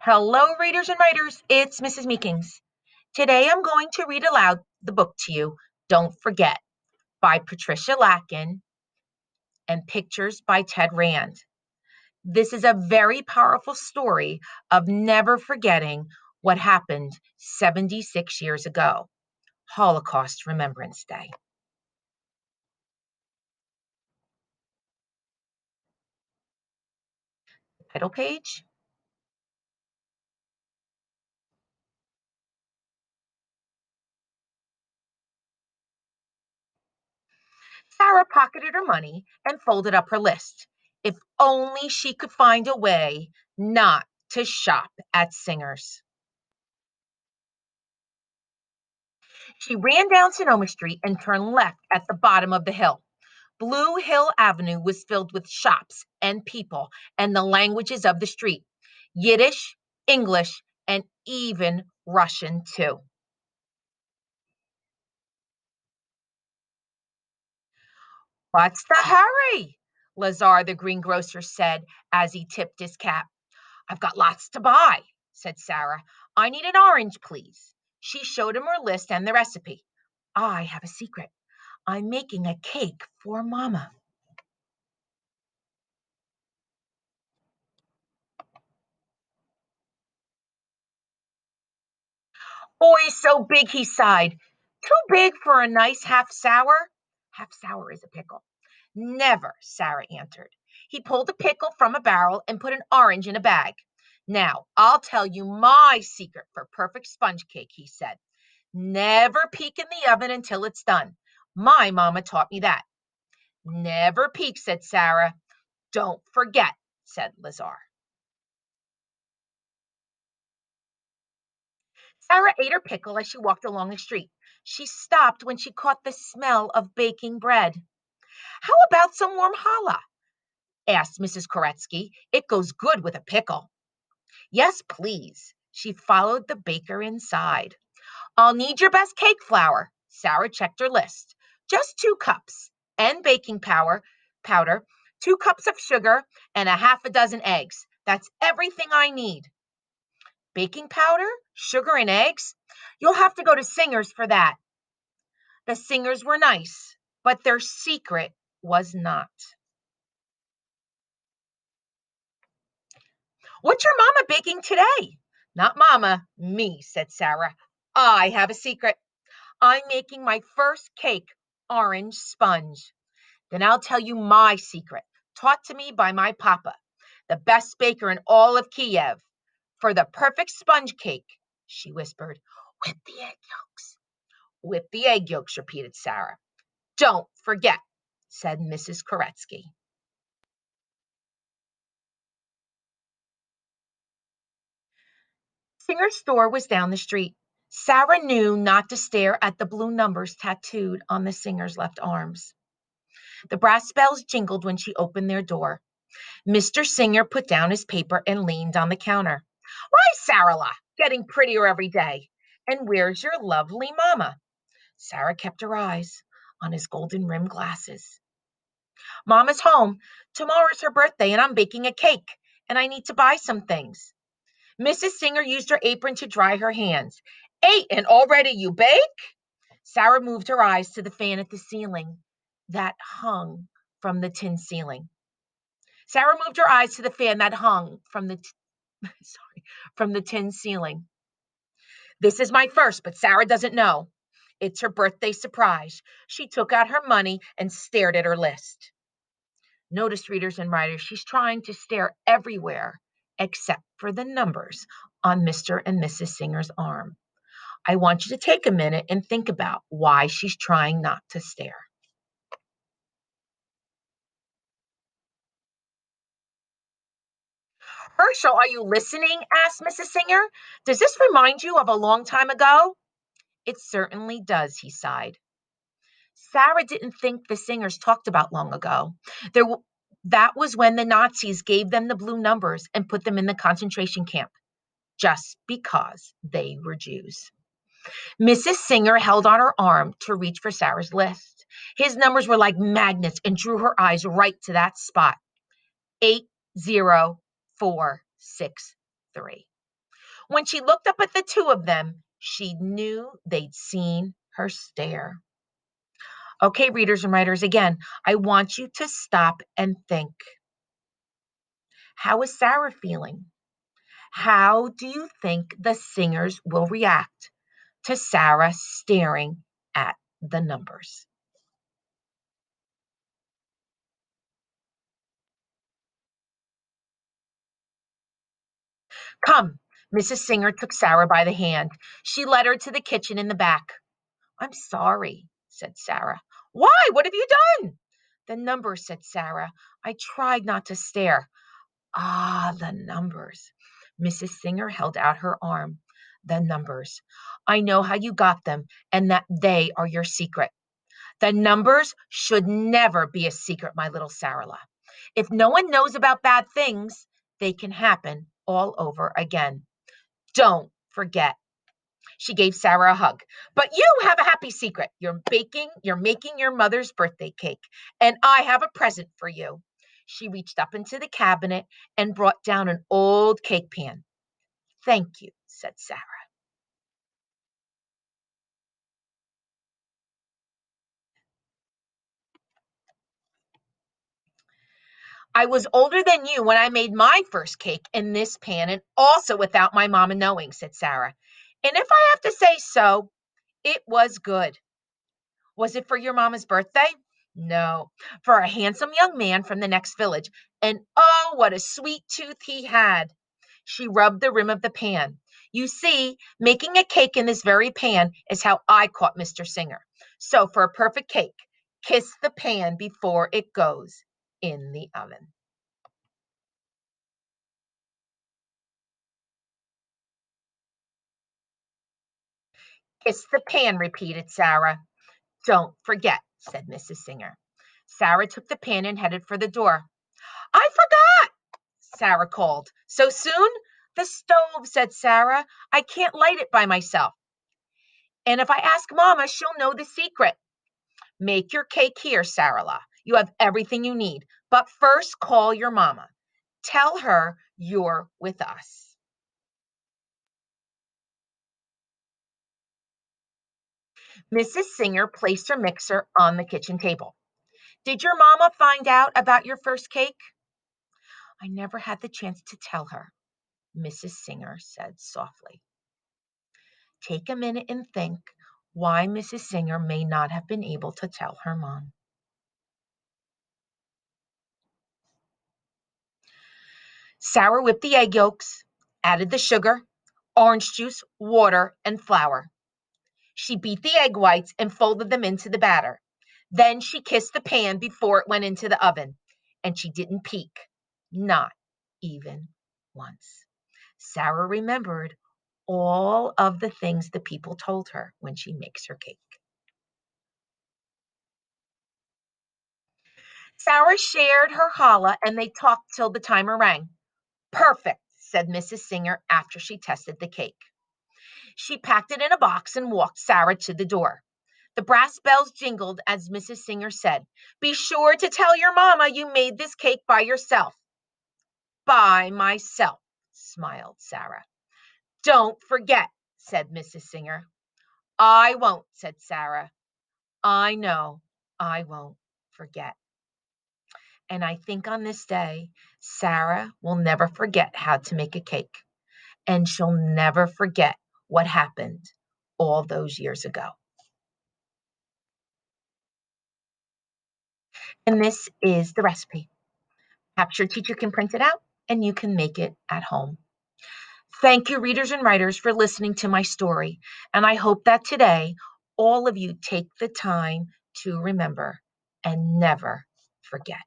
Hello, readers and writers. It's Mrs. Meekings. Today I'm going to read aloud the book to you, Don't Forget, by Patricia Lacken and pictures by Ted Rand. This is a very powerful story of never forgetting what happened 76 years ago, Holocaust Remembrance Day. Title page. Sarah pocketed her money and folded up her list. If only she could find a way not to shop at Singer's. She ran down Sonoma Street and turned left at the bottom of the hill. Blue Hill Avenue was filled with shops and people and the languages of the street: Yiddish, English, and even Russian, too. What's the hurry? Lazar, the greengrocer, said as he tipped his cap. I've got lots to buy, said Sarah. I need an orange, please. She showed him her list and the recipe. I have a secret. I'm making a cake for Mama. Boy, so big, he sighed. Too big for a nice half sour? Half sour is a pickle. Never, Sarah answered. He pulled a pickle from a barrel and put an orange in a bag. Now, I'll tell you my secret for perfect sponge cake, he said. Never peek in the oven until it's done. My mama taught me that. Never peek, said Sarah. Don't forget, said Lazar. Sarah ate her pickle as she walked along the street. She stopped when she caught the smell of baking bread. How about some warm challah? Asked Mrs. Koretsky. It goes good with a pickle. Yes, please. She followed the baker inside. I'll need your best cake flour. Sarah checked her list. Just 2 cups and baking powder, 2 cups of sugar, and a half a dozen eggs. That's everything I need. Baking powder, sugar, and eggs? You'll have to go to Singer's for that. The Singers were nice, but their secret was not. What's your mama baking today? Not mama, me, said Sarah. I have a secret. I'm making my first cake, orange sponge. Then I'll tell you my secret, taught to me by my papa, the best baker in all of Kiev. For the perfect sponge cake, she whispered, whip the egg yolks. Whip the egg yolks, repeated Sarah. Don't forget, said Mrs. Koretsky. Singer's store was down the street. Sarah knew not to stare at the blue numbers tattooed on the Singer's left arms. The brass bells jingled when she opened their door. Mr. Singer put down his paper and leaned on the counter. Why, Sarah, getting prettier every day. And where's your lovely mama? Sarah kept her eyes on his golden rimmed glasses. Mama's home. Tomorrow's her birthday, and I'm baking a cake, and I need to buy some things. Mrs. Singer used her apron to dry her hands. 8 and already you bake? Sarah moved her eyes to the fan at the ceiling that hung from the tin ceiling. Sarah moved her eyes to the fan that hung from the from the tin ceiling. This is my first, but Sarah doesn't know. It's her birthday surprise. She took out her money and stared at her list. Notice, readers and writers, she's trying to stare everywhere except for the numbers on Mr. and Mrs. Singer's arm. I want you to take a minute and think about why she's trying not to stare. Herschel, are you listening? Asked Mrs. Singer. Does this remind you of a long time ago? It certainly does, he sighed. Sarah didn't think the Singers talked about long ago. There, that was when the Nazis gave them the blue numbers and put them in the concentration camp, just because they were Jews. Mrs. Singer held on her arm to reach for Sarah's list. His numbers were like magnets and drew her eyes right to that spot. 80463. When she looked up at the two of them, she knew they'd seen her stare. Okay, readers and writers, again, I want you to stop and think. How is Sarah feeling? How do you think the singers will react to Sarah staring at the numbers? Come. Mrs. Singer took Sarah by the hand. She led her to the kitchen in the back. I'm sorry, said Sarah. Why? What have you done? The numbers, said Sarah. I tried not to stare. Ah, the numbers. Mrs. Singer held out her arm. The numbers. I know how you got them and that they are your secret. The numbers should never be a secret, my little Sarala. If no one knows about bad things, they can happen all over again. Don't forget. She gave Sarah a hug. But you have a happy secret. You're making your mother's birthday cake, and I have a present for you. She reached up into the cabinet and brought down an old cake pan. Thank you, said Sarah. I was older than you when I made my first cake in this pan, and also without my mama knowing, said Sarah. And if I have to say so, it was good. Was it for your mama's birthday? No, for a handsome young man from the next village. And oh, what a sweet tooth he had. She rubbed the rim of the pan. You see, making a cake in this very pan is how I caught Mr. Singer. So, for a perfect cake, kiss the pan before it goes in the oven. Kiss the pan, repeated Sarah. Don't forget, said Mrs. Singer. Sarah took the pan and headed for the door. I forgot, Sarah called. So soon? The stove, said Sarah. I can't light it by myself. And if I ask Mama, she'll know the secret. Make your cake here, Sarah. You have everything you need. But first, call your Mama. Tell her you're with us. Mrs. Singer placed her mixer on the kitchen table. Did your Mama find out about your first cake? I never had the chance to tell her, Mrs. Singer said softly. Take a minute and think why Mrs. Singer may not have been able to tell her mom. Sarah whipped the egg yolks, added the sugar, orange juice, water, and flour. She beat the egg whites and folded them into the batter. Then she kissed the pan before it went into the oven, and she didn't peek, not even once. Sarah remembered all of the things the people told her when she makes her cake. Sarah shared her challah and they talked till the timer rang. Perfect, said Mrs. Singer after she tested the cake. She packed it in a box and walked Sarah to the door. The brass bells jingled as Mrs. Singer said, Be sure to tell your mama you made this cake by yourself. By myself, smiled Sarah. Don't forget, said Mrs. Singer. I won't, said Sarah. I know I won't forget. And I think on this day, Sarah will never forget how to make a cake, and she'll never forget what happened all those years ago. And this is the recipe. Perhaps your teacher can print it out and you can make it at home. Thank you, readers and writers, for listening to my story. And I hope that today all of you take the time to remember and never forget.